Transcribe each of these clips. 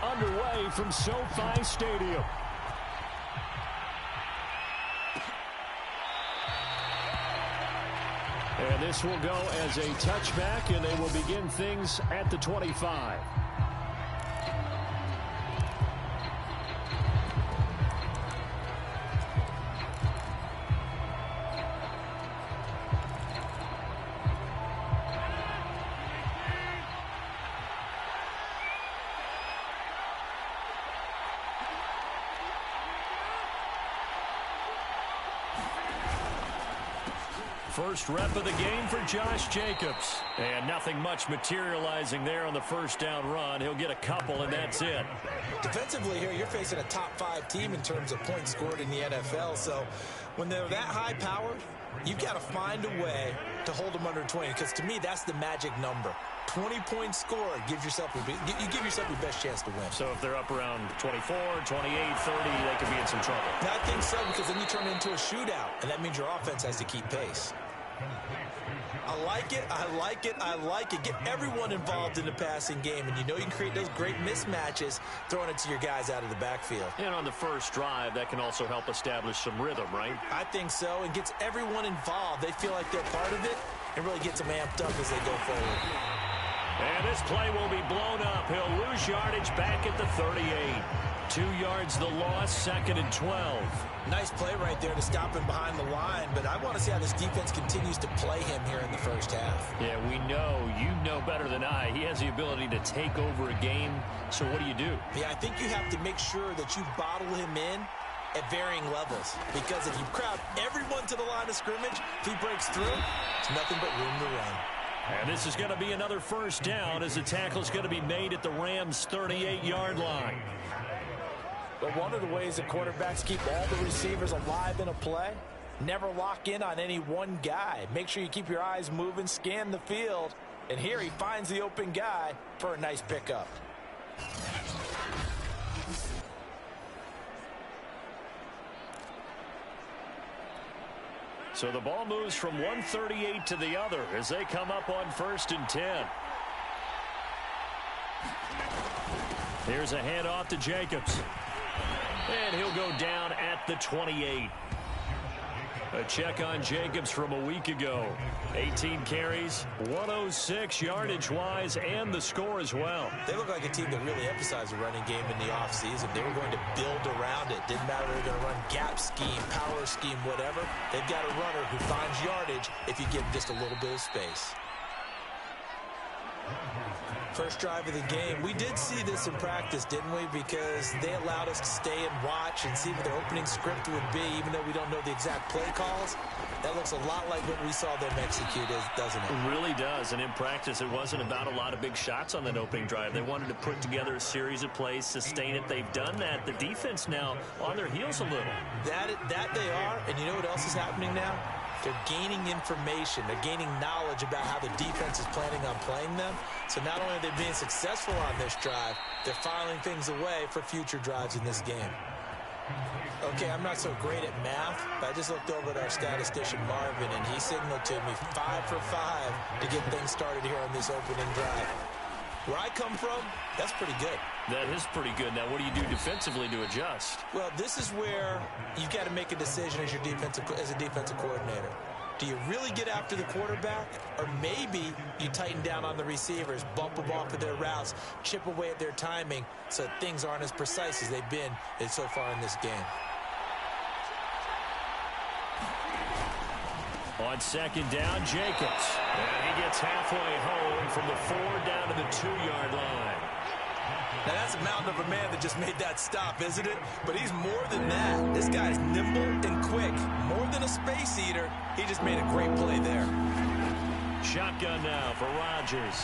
underway from SoFi Stadium. And this will go as a touchback, and they will begin things at the 25. First rep of the game for Josh Jacobs. And nothing much materializing there on the first down run. He'll get a couple, and that's it. Defensively here, you're facing a top-5 team in terms of points scored in the NFL. So when they're that high-powered, you've got to find a way to hold them under 20. Because to me, that's the magic number. 20 points scored gives yourself you give yourself your best chance to win. So if they're up around 24, 28, 30, they could be in some trouble. I think so, because then you turn it into a shootout, and that means your offense has to keep pace. I like it. I like it. I like it. Get everyone involved in the passing game, and you know you can create those great mismatches throwing it to your guys out of the backfield. And on the first drive, that can also help establish some rhythm, right? I think so, and gets everyone involved. They feel like they're part of it and really gets them amped up as they go forward. And this play will be blown up. He'll lose yardage back at the 38. 2 yards the loss, 2nd and 12. Nice play right there to stop him behind the line, but I want to see how this defense continues to play him here in the first half. Yeah, we know. You know better than I. He has the ability to take over a game, so what do you do? Yeah, I think you have to make sure that you bottle him in at varying levels, because if you crowd everyone to the line of scrimmage, if he breaks through, it's nothing but room to run. And this is going to be another first down as the tackle is going to be made at the Rams' 38-yard line. But one of the ways that quarterbacks keep all the receivers alive in a play, never lock in on any one guy. Make sure you keep your eyes moving, scan the field. And here he finds the open guy for a nice pickup. So the ball moves from 138 to the other as they come up on 1st and 10. Here's a handoff to Jacobs. And he'll go down at the 28. A check on Jacobs from a week ago. 18 carries, 106 yardage-wise, and the score as well. They look like a team that really emphasized the running game in the offseason. They were going to build around it. Didn't matter if they were going to run gap scheme, power scheme, whatever. They've got a runner who finds yardage if you give him just a little bit of space. First drive of the game. We did see this in practice, didn't we? Because they allowed us to stay and watch and see what their opening script would be, even though we don't know the exact play calls. That looks a lot like what we saw them execute, doesn't it? It really does. And in practice, it wasn't about a lot of big shots on that opening drive. They wanted to put together a series of plays, sustain it. They've done that. The defense now on their heels a little. That they are. And you know what else is happening now? They're gaining information. They're gaining knowledge about how the defense is planning on playing them. So not only are they being successful on this drive, they're filing things away for future drives in this game. Okay, I'm not so great at math, but I just looked over at our statistician, Marvin, and he signaled to me 5 for 5 to get things started here on this opening drive. Where I come from, that's pretty good. That is pretty good. Now, what do you do defensively to adjust? Well, this is where you've got to make a decision as a defensive coordinator. Do you really get after the quarterback, or maybe you tighten down on the receivers, bump them off of their routes, chip away at their timing so things aren't as precise as they've been so far in this game? On 2nd down, Jacobs. And he gets halfway home from the 4 down to the 2-yard line. Now, that's a mountain of a man that just made that stop, isn't it? But he's more than that. This guy's nimble and quick. More than a space eater, he just made a great play there. Shotgun now for Rodgers.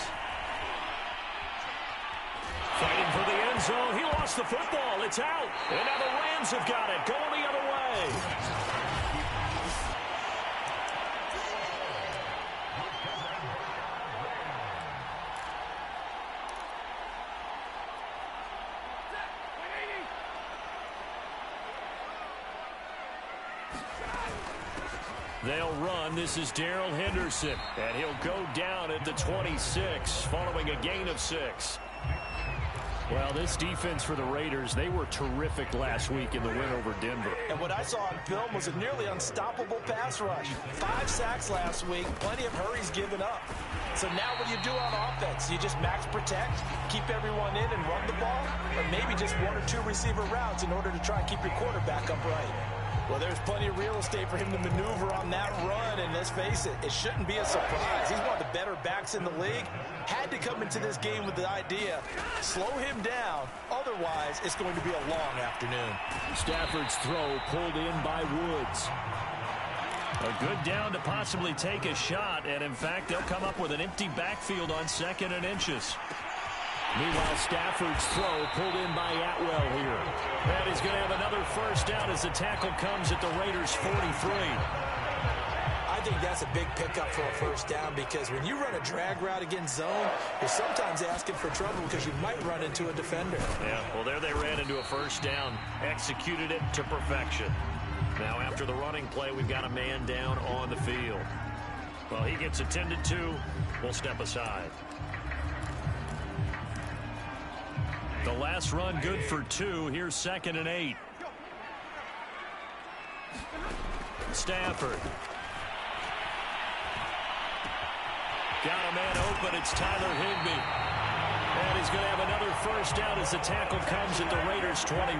Fighting for the end zone. He lost the football. It's out. And now the Rams have got it. Going the other way. They'll run. This is Darrell Henderson, and he'll go down at the 26 following a gain of 6. Well, this defense for the Raiders, they were terrific last week in the win over Denver. And what I saw on film was a nearly unstoppable pass rush. 5 sacks last week, plenty of hurries given up. So now what do you do on offense? You just max protect, keep everyone in and run the ball? Or maybe just 1 or 2 receiver routes in order to try and keep your quarterback upright? Well, there's plenty of real estate for him to maneuver on that run, and let's face it, it shouldn't be a surprise. He's one of the better backs in the league. Had to come into this game with the idea, slow him down, otherwise it's going to be a long afternoon. Stafford's throw pulled in by Woods. A good down to possibly take a shot, and in fact, they'll come up with an empty backfield on 2nd and inches. Meanwhile, Stafford's throw pulled in by Atwell here. And he's going to have another first down as the tackle comes at the Raiders' 43. I think that's a big pickup for a first down because when you run a drag route against zone, you're sometimes asking for trouble because you might run into a defender. Yeah, well, there they ran into a first down, executed it to perfection. Now, after the running play, we've got a man down on the field. Well, he gets attended to. We'll step aside. The last run good for 2. Here's 2nd and 8. Stafford. Got a man open. It's Tyler Higbee. And he's going to have another first down as the tackle comes at the Raiders' 21.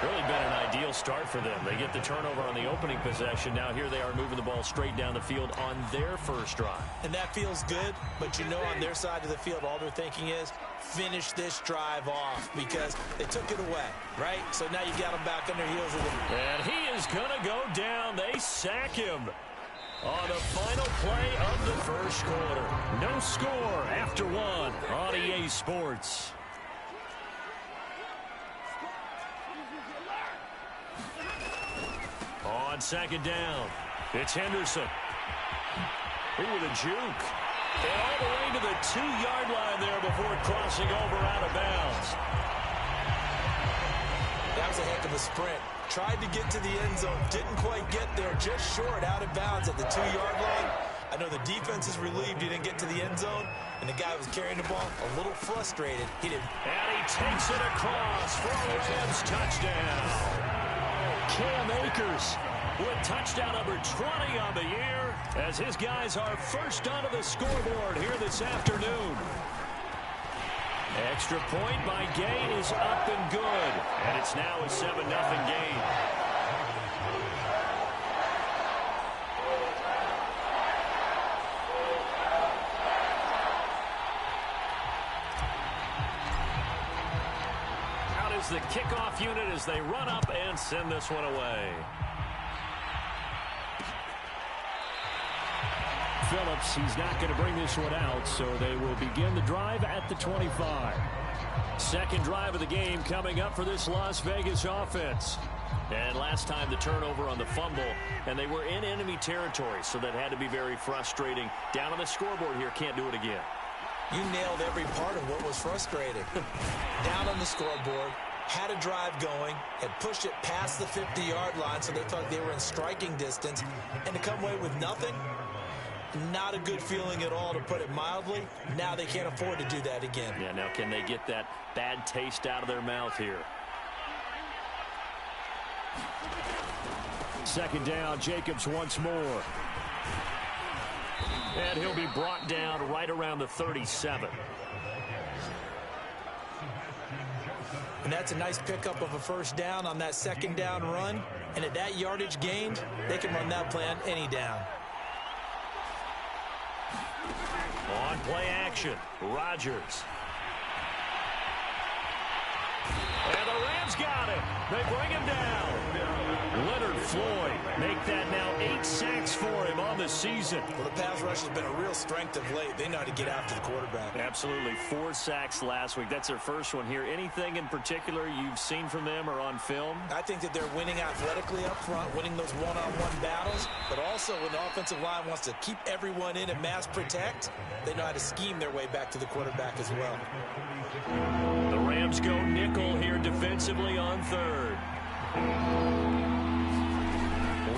Really been an ideal start for them. They get the turnover on the opening possession. Now here they are moving the ball straight down the field on their first drive. And that feels good, but you know on their side of the field all they're thinking is finish this drive off because they took it away, right? So now you got them back on their heels. And he is going to go down. They sack him on the final play of the first quarter. No score after 1 on EA Sports. On 2nd down, it's Henderson. Ooh, with a juke. And all the way to the 2-yard line there before crossing over out of bounds. That was a heck of a sprint. Tried to get to the end zone, didn't quite get there, just short out of bounds at the 2-yard line. I know the defense is relieved he didn't get to the end zone, and the guy who was carrying the ball a little frustrated. He didn't. And he takes it across for a Rams touchdown. Cam Akers with touchdown number 20 on the year as his guys are first onto the scoreboard here this afternoon. Extra point by Gay is up and good, and it's now a 7-0 game. Out is the kickoff unit as they run up and send this one away. Phillips, he's not going to bring this one out, so they will begin the drive at the 25. Second drive of the game coming up for this Las Vegas offense. And last time the turnover on the fumble, and they were in enemy territory, so that had to be very frustrating. Down on the scoreboard here, can't do it again. You nailed every part of what was frustrating. Down on the scoreboard, had a drive going, had pushed it past the 50-yard line, so they thought they were in striking distance, and to come away with nothing, not a good feeling at all, to put it mildly. Now they can't afford to do that again. Yeah, now can they get that bad taste out of their mouth here? Second down, Jacobs once more. And he'll be brought down right around the 37. And that's a nice pickup of a first down on that second down run. And at that yardage gained, they can run that play on any down. On play action, Rodgers. And the Rams got him. They bring him down. Leonard Floyd make that now 8 sacks for him on the season. Well, the pass rush has been a real strength of late. They know how to get after the quarterback. Absolutely. 4 sacks last week. That's their first one here. Anything in particular you've seen from them or on film? I think that they're winning athletically up front, winning those one-on-one battles, but also when the offensive line wants to keep everyone in and mass protect, they know how to scheme their way back to the quarterback as well. The Rams go nickel here defensively on third.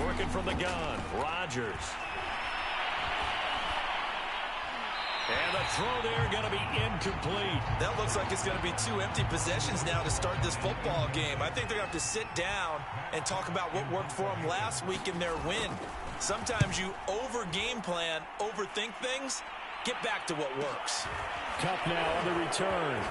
Working from the gun, Rodgers. And the throw there going to be incomplete. That looks like it's going to be 2 empty possessions now to start this football game. I think they're going to have to sit down and talk about what worked for them last week in their win. Sometimes you over-game plan, overthink things. Get back to what works. Cup now on the return.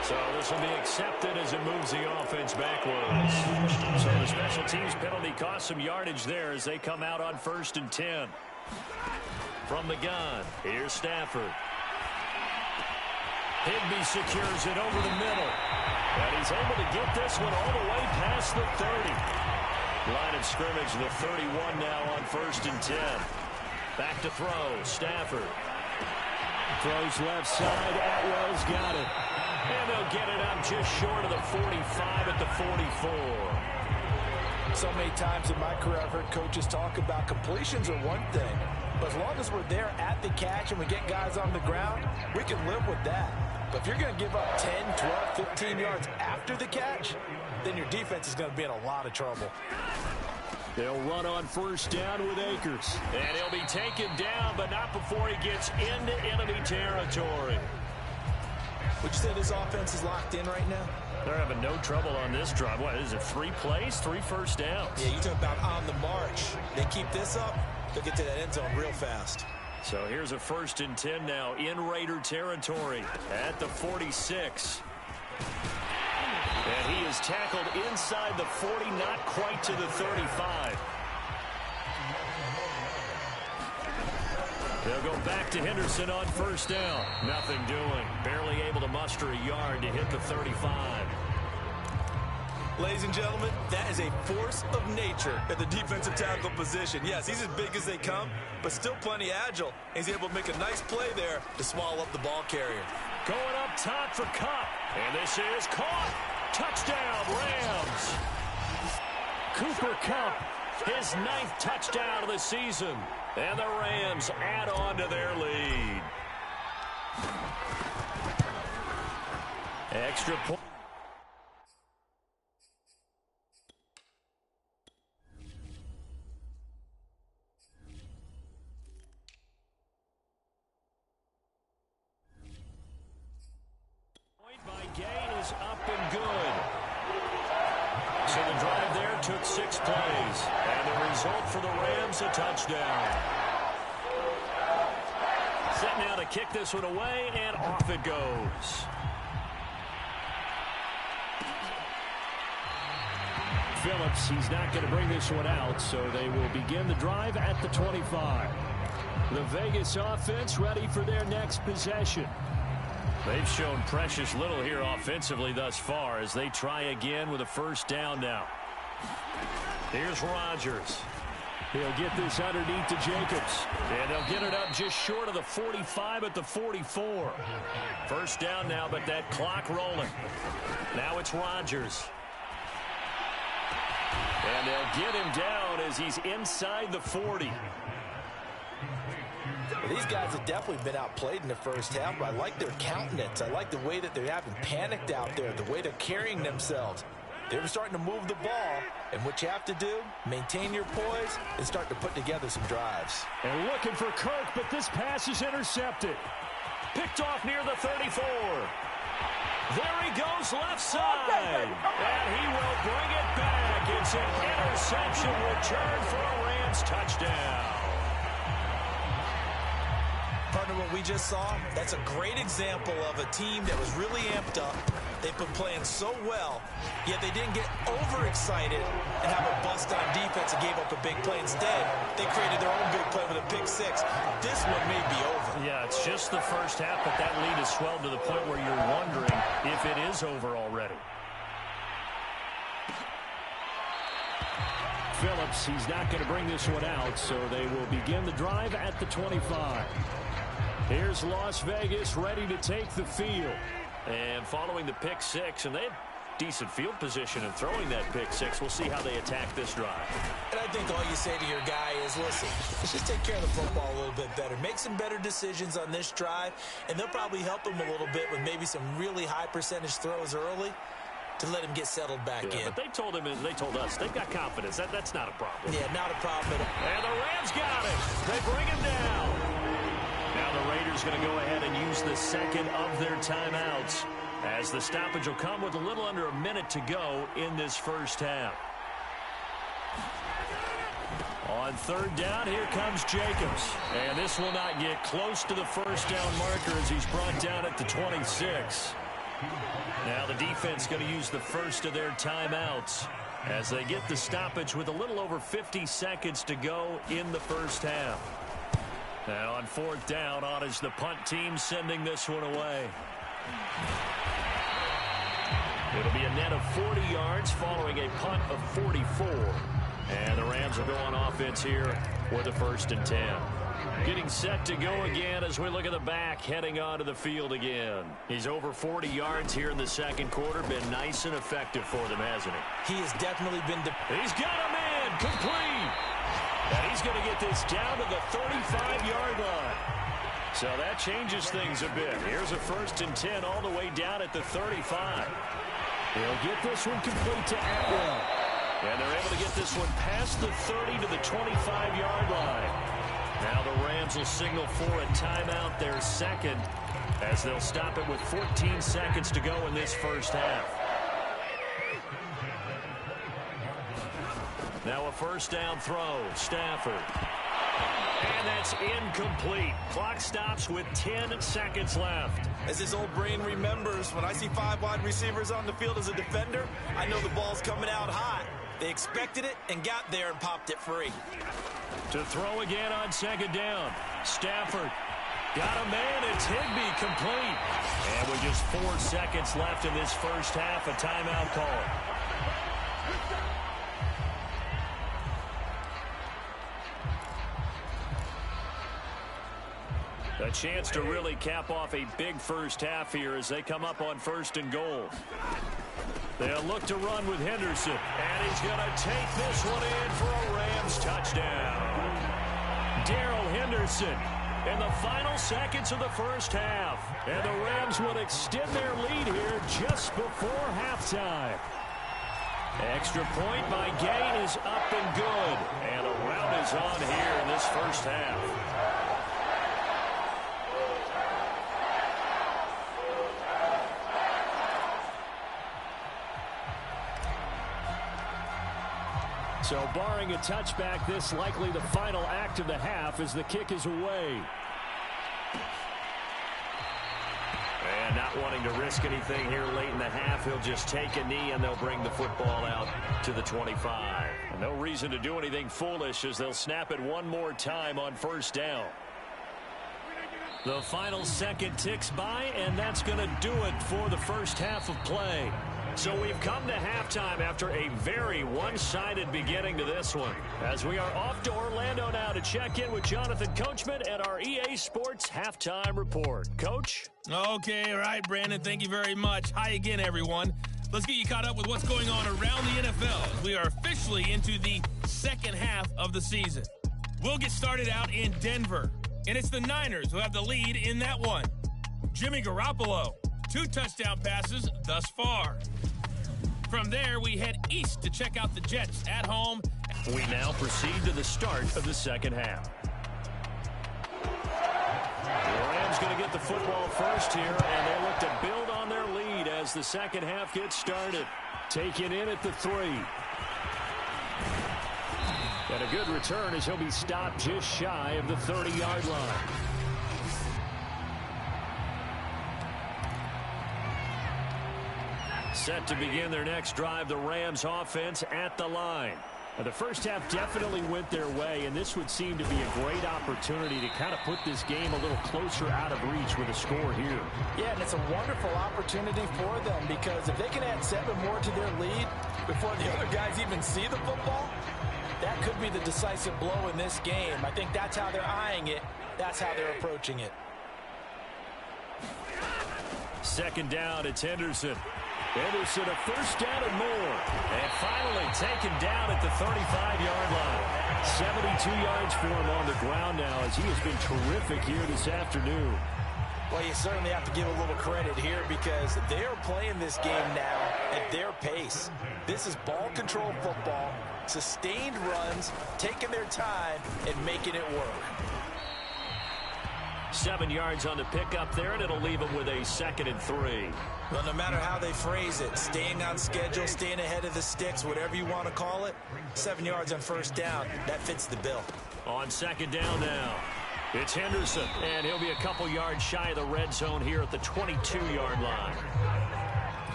So this will be accepted as it moves the offense backwards. So the special teams penalty cost some yardage there as they come out on 1st and 10. From the gun, here's Stafford. Higbee secures it over the middle. And he's able to get this one all the way past the 30. Line of scrimmage, the 31 now on 1st and 10. Back to throw, Stafford. Throws left side, Atwell's got it. And they'll get it up just short of the 45 at the 44. So many times in my career I've heard coaches talk about completions are one thing. But as long as we're there at the catch and we get guys on the ground, we can live with that. But if you're going to give up 10, 12, 15 yards after the catch, then your defense is going to be in a lot of trouble. They'll run on 1st down with Akers. And he'll be taken down, but not before he gets into enemy territory. Would you say this offense is locked in right now? They're having no trouble on this drive. What is it, 3 plays, 3 first downs? Yeah, you talk about on the march. They keep this up, they'll get to that end zone real fast. So here's a 1st and 10 now in Raider territory at the 46. And he is tackled inside the 40, not quite to the 35. They'll go back to Henderson on 1st down. Nothing doing. Barely able to muster a yard to hit the 35. Ladies and gentlemen, that is a force of nature at the defensive tackle position. Yes, he's as big as they come, but still plenty agile. He's able to make a nice play there to swallow up the ball carrier. Going up top for Kupp. And this is caught. Touchdown, Rams. Cooper Kupp, his 9th touchdown of the season. And the Rams add on to their lead. Extra point. Point by Gain is up and good. So the drive there took 6 plays. And the result for the Rams, a touchdown. Set now to kick this one away, and off it goes. Phillips, he's not going to bring this one out, so they will begin the drive at the 25. The Vegas offense ready for their next possession. They've shown precious little here offensively thus far as they try again with a 1st down now. Here's Rodgers. He'll get this underneath to Jacobs. And they'll get it up just short of the 45 at the 44. 1st down now, but that clock rolling. Now it's Rodgers. And they'll get him down as he's inside the 40. Well, these guys have definitely been outplayed in the 1st half, but I like their countenance. I like the way that they haven't panicked out there, the way they're carrying themselves. They're starting to move the ball, and what you have to do, maintain your poise and start to put together some drives. And looking for Kirk, but this pass is intercepted. Picked off near the 34. There he goes left side. And he will bring it back. It's an interception return for a Rams touchdown. Partner, what we just saw, that's a great example of a team that was really amped up. They've been playing so well, yet they didn't get overexcited and have a bust on defense and gave up a big play. Instead, they created their own big play with a pick 6. This one may be over. Yeah, it's just the 1st half, but that lead has swelled to the point where you're wondering if it is over already. Phillips, he's not going to bring this one out, so they will begin the drive at the 25. Here's Las Vegas ready to take the field. And following the pick 6, and they've decent field position and throwing that pick six. We'll see how they attack this drive. And I think all you say to your guy is, listen, let's just take care of the football a little bit better. Make some better decisions on this drive, and they'll probably help him a little bit with maybe some really high percentage throws early to let him get settled back in. But they told us they've got confidence. That's not a problem. Yeah, not a problem at all. And the Rams got it. They bring him down. Now the Raiders going to go ahead and use the second of their timeouts, as the stoppage will come with a little under a minute to go in this first half. On third down, here comes Jacobs. And this will not get close to the first down marker as he's brought down at the 26. Now the defense going to use the first of their timeouts as they get the stoppage with a little over 50 seconds to go in the first half. Now on fourth down, on is the punt team sending this one away. It'll be a net of 40 yards following a punt of 44. And the Rams will go on offense here with a 1st and 10. Getting set to go again as we look at the back, heading onto the field again. He's over 40 yards here in the second quarter. Been nice and effective for them, hasn't he? He has definitely been... He's got him in, complete. And he's going to get this down to the 35-yard line. So that changes things a bit. Here's a 1st and 10 all the way down at the 35. He'll get this one complete to Atwell. And they're able to get this one past the 30 to the 25-yard line. Now the Rams will signal for a timeout, their second, as they'll stop it with 14 seconds to go in this first half. Now a first down throw, Stafford. And that's incomplete. Clock stops with 10 seconds left. As his old brain remembers, when I see 5 wide receivers on the field as a defender, I know the ball's coming out hot. They expected it and got there and popped it free. To throw again on second down. Stafford got a man. It's Higbee, complete. And with just 4 seconds left in this first half, a timeout call. A chance to really cap off a big first half here as they come up on 1st and goal. They'll look to run with Henderson, and he's going to take this one in for a Rams touchdown. Darrell Henderson in the final seconds of the first half. And the Rams will extend their lead here just before halftime. Extra point by Gain is up and good. And a rout is on here in this first half. So barring a touchback, this likely the final act of the half as the kick is away. And not wanting to risk anything here late in the half, he'll just take a knee and they'll bring the football out to the 25. And no reason to do anything foolish as they'll snap it one more time on first down. The final second ticks by, and that's going to do it for the first half of play. So we've come to halftime after a very one-sided beginning to this one. As we are off to Orlando now to check in with Jonathan Coachman and our EA Sports Halftime Report. Coach? Okay, all right, Brandon, thank you very much. Hi again, everyone. Let's get you caught up with what's going on around the NFL. We are officially into the second half of the season. We'll get started out in Denver, and it's the Niners who have the lead in that one. Jimmy Garoppolo, 2 touchdown passes thus far. From there, we head east to check out the Jets at home. We now proceed to the start of the second half. The Rams going to get the football first here, and they look to build on their lead as the second half gets started. Taken in at the 3. And a good return as he'll be stopped just shy of the 30-yard line. Set to begin their next drive, the Rams offense at the line. And the first half definitely went their way, and this would seem to be a great opportunity to kind of put this game a little closer out of reach with a score here. Yeah, and it's a wonderful opportunity for them because if they can add 7 more to their lead before the other guys even see the football, that could be the decisive blow in this game. I think that's how they're eyeing it. That's how they're approaching it. Second down, it's Henderson. Henderson, a first down and more. And finally taken down at the 35-yard line. 72 yards for him on the ground now as he has been terrific here this afternoon. Well, you certainly have to give a little credit here because they're playing this game now at their pace. This is ball control football, sustained runs, taking their time, and making it work. 7 yards on the pickup there, and it'll leave them with a 2nd and 3. Well, no matter how they phrase it, staying on schedule, staying ahead of the sticks, whatever you want to call it, 7 yards on first down, that fits the bill. On 2nd down now, it's Henderson, and he'll be a couple yards shy of the red zone here at the 22-yard line.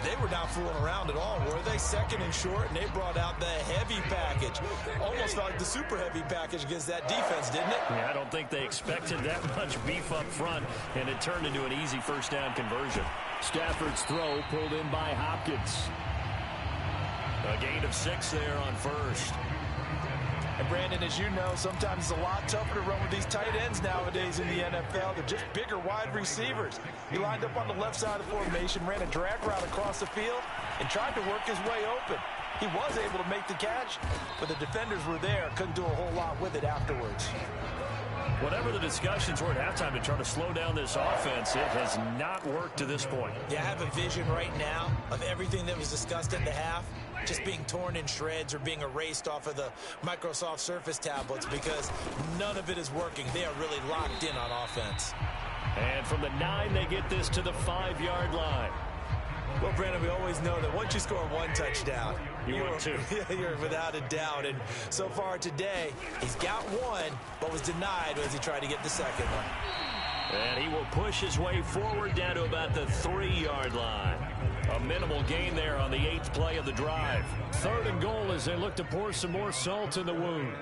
They were not fooling around at all, were they? 2nd and short, and they brought out the heavy package. Almost felt like the super heavy package against that defense, didn't it? Yeah, I don't think they expected that much beef up front, and it turned into an easy first down conversion. Stafford's throw pulled in by Hopkins. A gain of 6 there on first. And Brandon, as you know, sometimes it's a lot tougher to run with these tight ends nowadays in the NFL. They're just bigger wide receivers. He lined up on the left side of the formation, ran a drag route across the field, and tried to work his way open. He was able to make the catch, but the defenders were there. Couldn't do a whole lot with it afterwards. Whatever the discussions were at halftime to try to slow down this offense, it has not worked to this point. Yeah, I have a vision right now of everything that was discussed at the half just being torn in shreds or being erased off of the Microsoft Surface tablets because none of it is working. They are really locked in on offense. And from the 9, they get this to the 5-yard line. Well, Brandon, we always know that once you score 1 touchdown, you're 2. You're without a doubt. And so far today, he's got 1, but was denied as he tried to get the 2nd one. And he will push his way forward down to about the 3-yard line. A minimal gain there on the 8th play of the drive. 3rd and goal as they look to pour some more salt in the wound.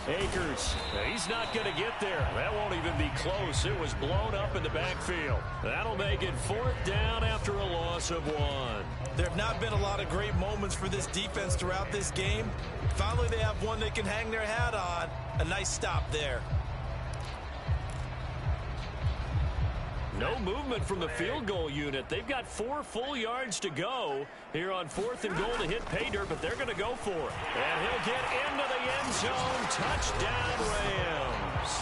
Akers, he's not going to get there. That won't even be close. It was blown up in the backfield. That'll make it 4th down after a loss of 1. There have not been a lot of great moments for this defense throughout this game. Finally, they have one they can hang their hat on. A nice stop there. No movement from the field goal unit. They've got 4 full yards to go here on 4th and goal to hit pay dirt, but they're going to go for it. And he'll get into the end zone. Touchdown, Rams.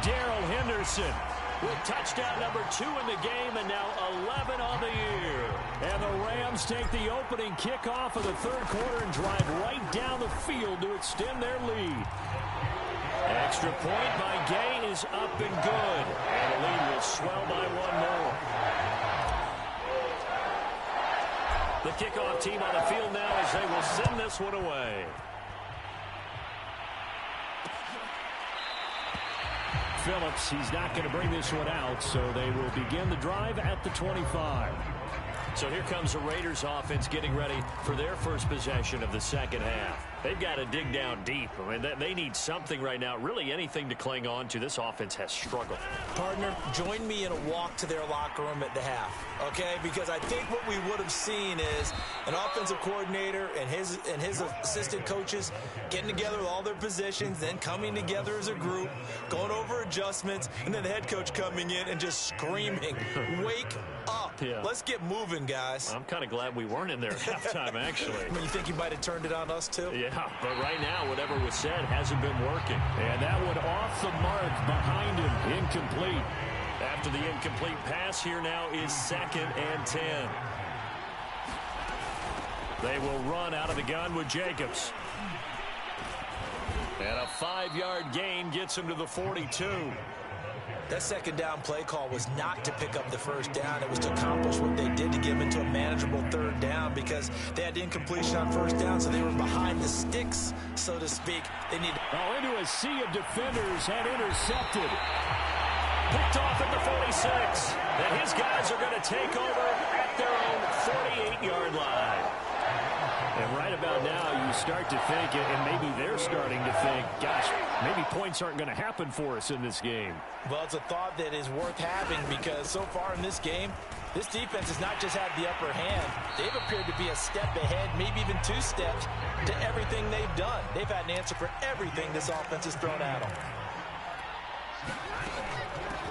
Darrell Henderson with touchdown number 2 in the game and now 11 on the year. And the Rams take the opening kickoff of the 3rd quarter and drive right down the field to extend their lead. Extra point by Gay is up and good. And the lead will swell by 1 more. The kickoff team on the field now as they will send this one away. Phillips, he's not going to bring this one out, so they will begin the drive at the 25. So here comes the Raiders offense getting ready for their first possession of the 2nd half. They've got to dig down deep. I mean, they need something right now, really anything to cling on to. This offense has struggled. Partner, join me in a walk to their locker room at the half, okay? Because I think what we would have seen is an offensive coordinator and his assistant coaches getting together with all their positions, then coming together as a group, going over adjustments, and then the head coach coming in and just screaming, wake up. Yeah. Let's get moving, guys. I'm kind of glad we weren't in there at halftime, actually. I mean, you think he might have turned it on us, too? Yeah, but right now, whatever was said hasn't been working. And that one off the mark behind him, incomplete. After the incomplete pass, here now is 2nd and 10. They will run out of the gun with Jacobs. And a 5-yard gain gets him to the 42. That 2nd down play call was not to pick up the 1st down. It was to accomplish what they did to get them into a manageable 3rd down because they had incompletion on 1st down, so they were behind the sticks, so to speak. They need into a sea of defenders and intercepted. Picked off at the 46. And his guys are going to take over at their own 48-yard line. And right about now, you start to think, and maybe they're starting to think, gosh, maybe points aren't going to happen for us in this game. Well, it's a thought that is worth having because so far in this game, this defense has not just had the upper hand. They've appeared to be a step ahead, maybe even 2 steps to everything they've done. They've had an answer for everything this offense has thrown at them.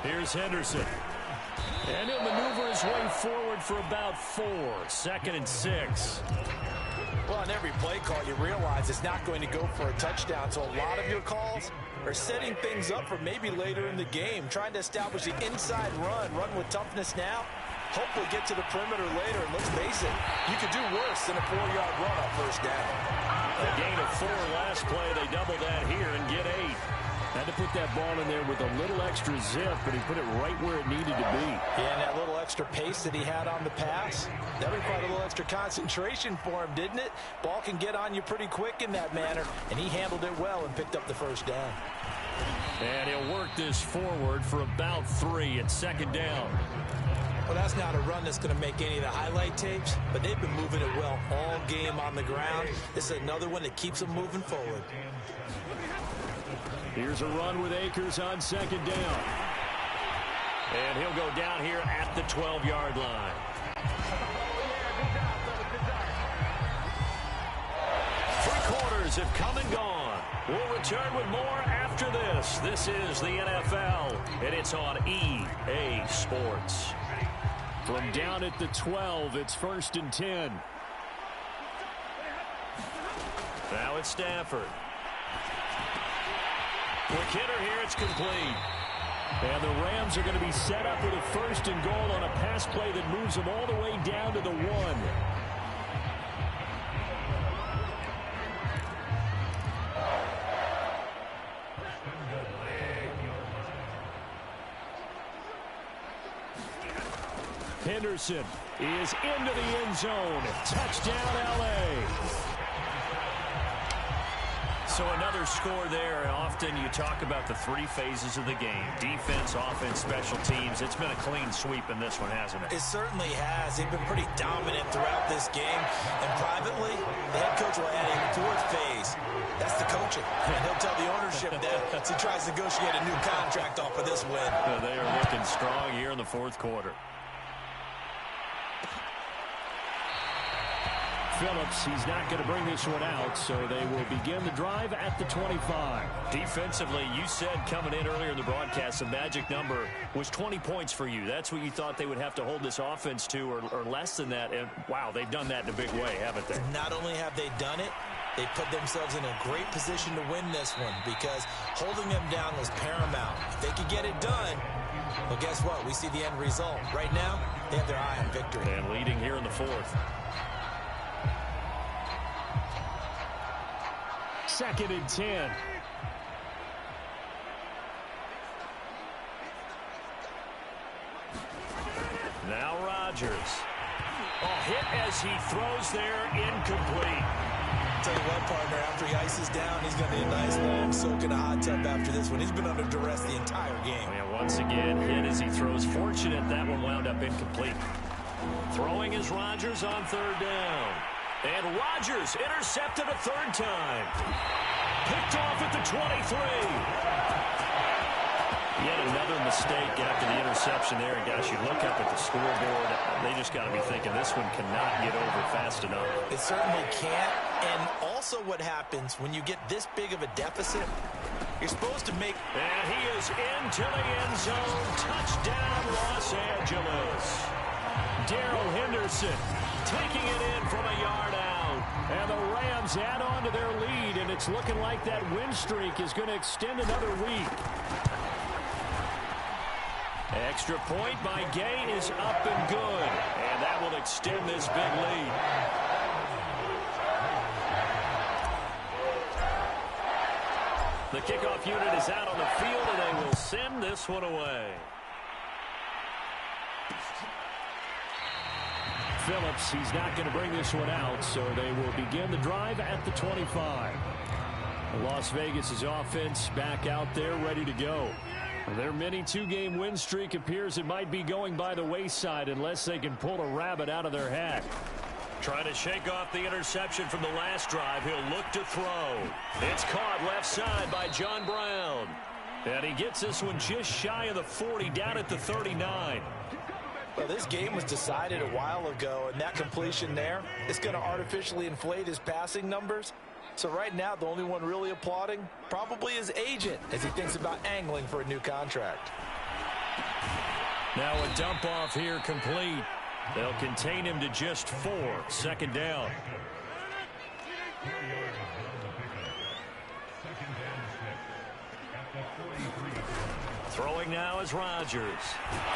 Here's Henderson. And he'll maneuver his way forward for about 4. 2nd and 6. Well, on every play call, you realize it's not going to go for a touchdown. So a lot of your calls are setting things up for maybe later in the game, trying to establish the inside run with toughness now, hopefully get to the perimeter later. And let's face it, you could do worse than a 4-yard run on first down. A gain of 4 last play. They double that here and get 8. Had to put that ball in there with a little extra zip, but he put it right where it needed to be. Yeah, and that little extra pace that he had on the pass, that required a little extra concentration for him, didn't it? Ball can get on you pretty quick in that manner, and he handled it well and picked up the first down. And he'll work this forward for about 3 at 2nd down. Well, that's not a run that's going to make any of the highlight tapes, but they've been moving it well all game on the ground. This is another one that keeps them moving forward. Here's a run with Akers on 2nd down. And he'll go down here at the 12-yard line. Three quarters have come and gone. We'll return with more after this. This is the NFL, and it's on EA Sports. From down at the 12, it's 1st and 10. Now it's Stafford. Quick hitter here, it's complete. And the Rams are going to be set up with a 1st and goal on a pass play that moves them all the way down to the 1. Henderson is into the end zone. Touchdown, L.A. So another score there. Often you talk about the 3 phases of the game. Defense, offense, special teams. It's been a clean sweep in this one, hasn't it? It certainly has. They've been pretty dominant throughout this game. And privately, the head coach will add a 4th phase. That's the coaching. And he'll tell the ownership that as he tries to negotiate a new contract off of this win. They are looking strong here in the 4th quarter. Phillips, he's not going to bring this one out, so they will begin the drive at the 25. Defensively, you said coming in earlier in the broadcast, the magic number was 20 points for you. That's what you thought they would have to hold this offense to, or less than that. And, wow, they've done that in a big way, haven't they? Not only have they done it, they put themselves in a great position to win this one because holding them down was paramount. If they could get it done, well, guess what? We see the end result. Right now, they have their eye on victory. And leading here in the 4th. 2nd and 10. Now Rodgers. A hit as he throws there, incomplete. Tell you what, partner, after he ices down, he's going to need a nice long soak in a hot tub after this one. He's been under duress the entire game. Yeah, once again, hit as he throws. Fortunate that one wound up incomplete. Throwing is Rodgers on 3rd down. And Rodgers intercepted a 3rd time. Picked off at the 23. Yet another mistake after the interception there. And guys, you look up at the scoreboard, they just got to be thinking this one cannot get over fast enough. It certainly can't. And also what happens when you get this big of a deficit, you're supposed to make... And he is into the end zone. Touchdown, Los Angeles. Darrell Henderson taking it in from a yard out. And the Rams add on to their lead, and it's looking like that win streak is going to extend another week. Extra point by Gain is up and good, and that will extend this big lead. The kickoff unit is out on the field, and they will send this one away. Phillips, he's not going to bring this one out, so they will begin the drive at the 25. Las Vegas' offense back out there ready to go. Their mini 2-game win streak appears it might be going by the wayside unless they can pull a rabbit out of their hat. Trying to shake off the interception from the last drive. He'll look to throw. It's caught left side by John Brown. And he gets this one just shy of the 40, down at the 39. Well, this game was decided a while ago, and that completion there is going to artificially inflate his passing numbers. So right now, the only one really applauding probably his agent as he thinks about angling for a new contract. Now a dump off here complete. They'll contain him to just 4. Second down. Throwing now is Rodgers.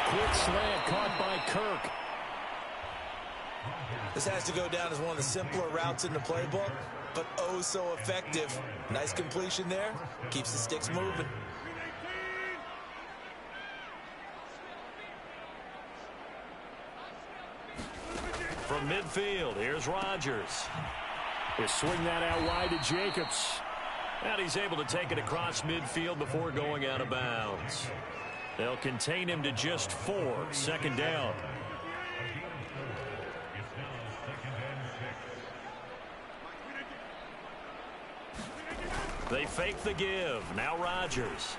Quick slant caught by Kirk. This has to go down as one of the simpler routes in the playbook, but oh so effective. Nice completion there. Keeps the sticks moving. From midfield, here's Rodgers. He'll swing that out wide to Jacobs. And he's able to take it across midfield before going out of bounds. They'll contain him to just 4. Second down. They fake the give. Now Rodgers.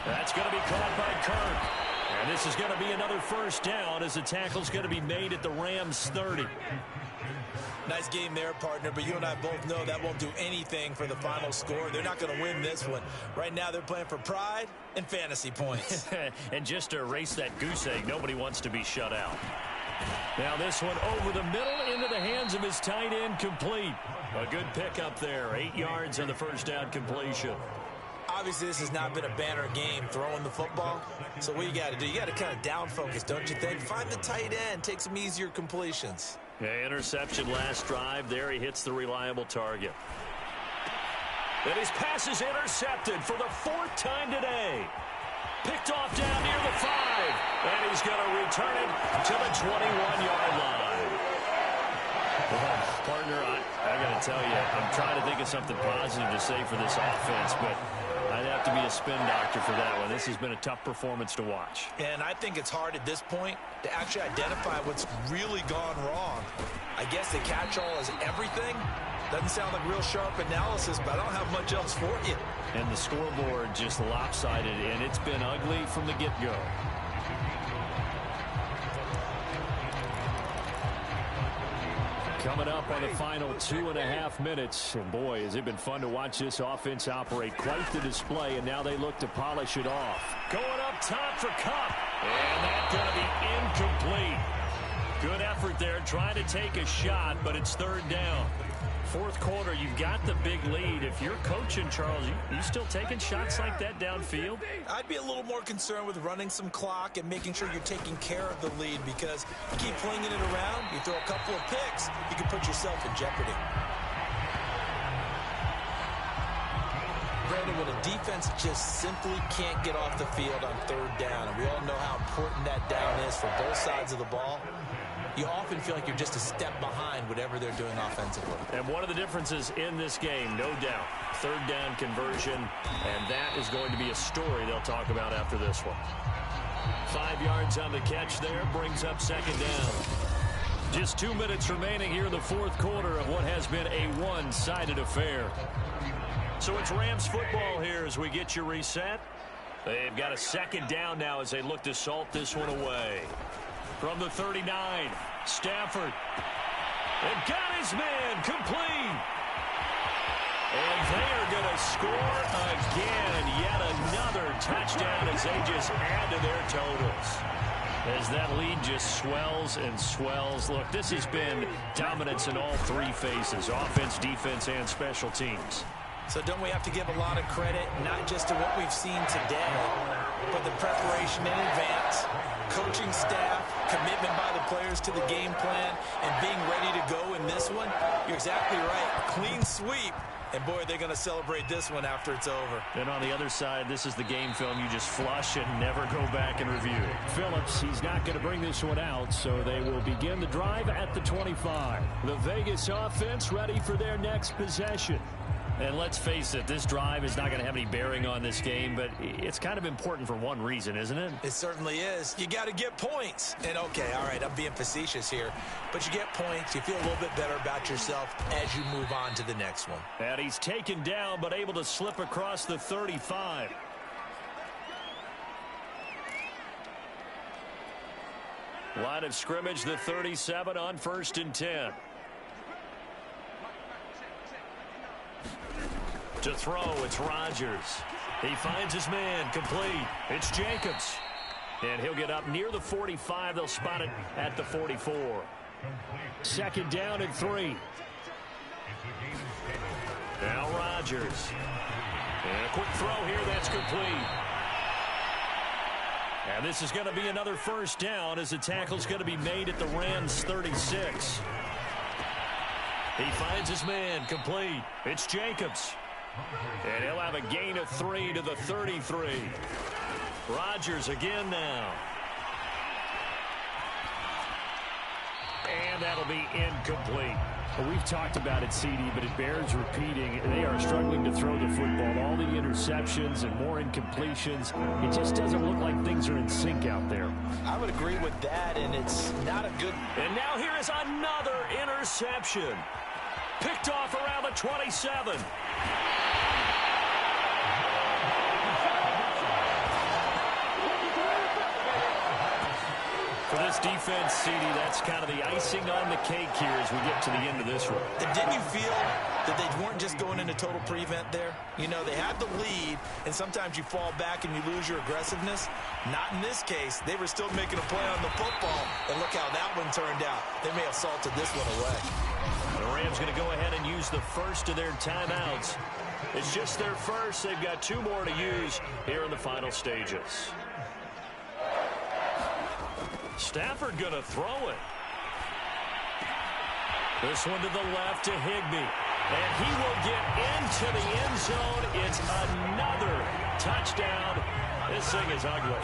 That's going to be caught by Kirk. And this is going to be another first down as the tackle's going to be made at the Rams' 30. Nice game there, partner, but you and I both know that won't do anything for the final score. They're not going to win this one. Right now they're playing for pride and fantasy points. And just to erase that goose egg, nobody wants to be shut out. Now this one over the middle into the hands of his tight end, complete. A good pickup there, 8 yards on the first down completion. Obviously, this has not been a banner game throwing the football. So what you got to do, you got to kind of down focus, don't you think? Find the tight end, take some easier completions. Yeah, interception last drive. There he hits the reliable target. And his pass is intercepted for the 4th time today. Picked off down near the 5. And he's going to return it to the 21-yard line. Well, partner, I got to tell you, I'm trying to think of something positive to say for this offense, but I'd have to be a spin doctor for that one. This has been a tough performance to watch. And I think it's hard at this point to actually identify what's really gone wrong. I guess the catch-all is everything. Doesn't sound like real sharp analysis, but I don't have much else for you. And the scoreboard just lopsided, and it's been ugly from the get-go. Coming up on the final 2.5 minutes. And boy, has it been fun to watch this offense operate. Quite the display, and now they look to polish it off. Going up top for Kupp. And that's going to be incomplete. Good effort there, trying to take a shot, but it's 3rd down. 4th quarter, you've got the big lead. If you're coaching, Charles, you still taking shots like that downfield? I'd be a little more concerned with running some clock and making sure you're taking care of the lead, because you keep flinging it around, you throw a couple of picks, you can put yourself in jeopardy. Brandon, when a defense just simply can't get off the field on 3rd down, and we all know how important that down is for both sides of the ball, you often feel like you're just a step behind whatever they're doing offensively. And one of the differences in this game, no doubt, 3rd down conversion, and that is going to be a story they'll talk about after this one. 5 yards on the catch there, brings up 2nd down. Just 2 minutes remaining here in the 4th quarter of what has been a one-sided affair. So it's Rams football here as we get you reset. They've got a 2nd down now as they look to salt this one away. From the 39, Stafford. And got his man complete. And they are going to score again. Yet another touchdown as they just add to their totals. As that lead just swells and swells. Look, this has been dominance in all 3 phases. Offense, defense, and special teams. So don't we have to give a lot of credit, not just to what we've seen today, but the preparation in advance, coaching staff, commitment by the players to the game plan, and being ready to go in this one? You're exactly right. Clean sweep. And, boy, they're going to celebrate this one after it's over. And on the other side, this is the game film you just flush and never go back and review. Phillips, he's not going to bring this one out, so they will begin the drive at the 25. The Vegas offense ready for their next possession. And let's face it, this drive is not going to have any bearing on this game, but it's kind of important for one reason, isn't it? It certainly is. You got to get points. And, okay, all right, I'm being facetious here, but you get points, you feel a little bit better about yourself as you move on to the next one. And he's taken down, but able to slip across the 35. Line of scrimmage, the 37 on 1st and 10. To throw, it's Rodgers. He finds his man, complete. It's Jacobs. And he'll get up near the 45. They'll spot it at the 44. Second down and 3. Now Rodgers. And a quick throw here. That's complete. And this is going to be another first down as the tackle's going to be made at the Rams' 36. He finds his man. Complete. It's Jacobs. And he'll have a gain of 3 to the 33. Rodgers again now. And that'll be incomplete. Well, we've talked about it, CD, but it bears repeating. They are struggling to throw the football. All the interceptions and more incompletions. It just doesn't look like things are in sync out there. I would agree with that, and it's not a good... And now here is another interception. Picked off around the 27. For this defense, CD, that's kind of the icing on the cake here as we get to the end of this one. And didn't you feel that they weren't just going into total prevent there? You know, they had the lead, and sometimes you fall back and you lose your aggressiveness. Not in this case. They were still making a play on the football, and look how that one turned out. They may have salted this one away. The Rams going to go ahead and use the first of their timeouts. It's just their first. They've got 2 more to use here in the final stages. Stafford going to throw it. This one to the left to Higbee. And he will get into the end zone. It's another touchdown. This thing is ugly.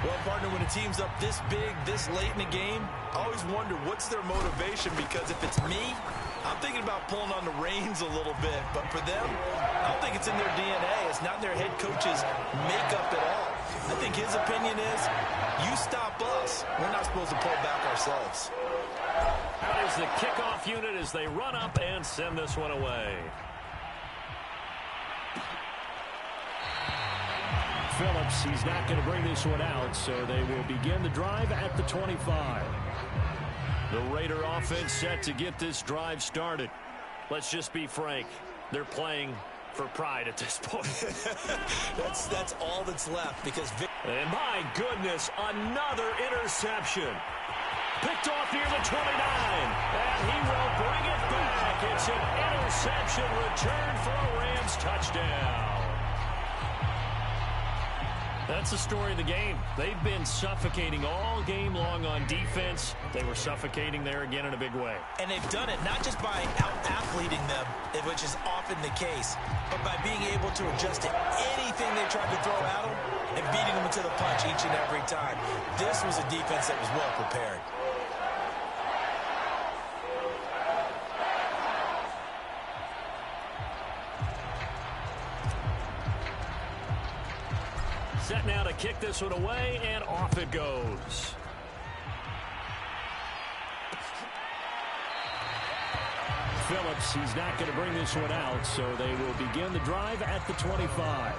Well, partner, when a team's up this big, this late in the game, I always wonder what's their motivation, because if it's me, I'm thinking about pulling on the reins a little bit. But for them, I don't think it's in their DNA. It's not in their head coach's makeup at all. I think his opinion is, you stop us, we're not supposed to pull back ourselves. That is the kickoff unit as they run up and send this one away. Phillips, he's not going to bring this one out, so they will begin the drive at the 25. The Raider offense set to get this drive started. Let's just be frank. They're playing for pride at this point. That's all that's left, because and my goodness, another interception. Picked off near the 29. And he will bring it back. It's an interception return for a Rams touchdown. That's the story of the game. They've been suffocating all game long on defense. They were suffocating there again in a big way. And they've done it not just by out-athleting them, which is often the case, but by being able to adjust to anything they tried to throw at them and beating them to the punch each and every time. This was a defense that was well prepared. Set now to kick this one away, and off it goes. Phillips, he's not going to bring this one out, so they will begin the drive at the 25.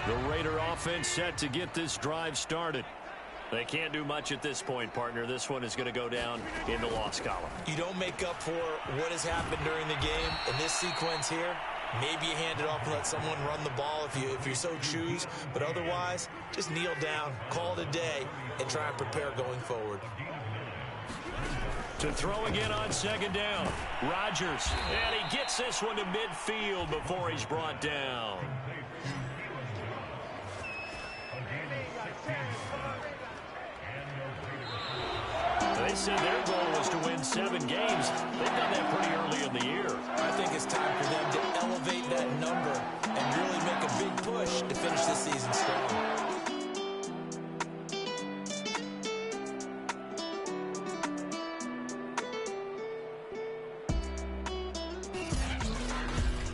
The Raider offense set to get this drive started. They can't do much at this point, partner. This one is going to go down in the loss column. You don't make up for what has happened during the game. In this sequence here, maybe you hand it off and let someone run the ball if you so choose. But otherwise, just kneel down, call it a day, and try and prepare going forward. To throw again on second down. Rodgers. And he gets this one to midfield before he's brought down. They said their goal was to win 7 games. They've done that pretty early in the year. I think it's time for them to elevate that number and really make a big push to finish this season strong.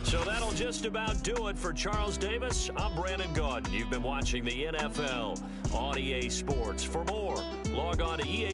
So that'll just about do it for Charles Davis. I'm Brandon Gaudin. You've been watching the NFL on EA Sports. For more, log on to EA.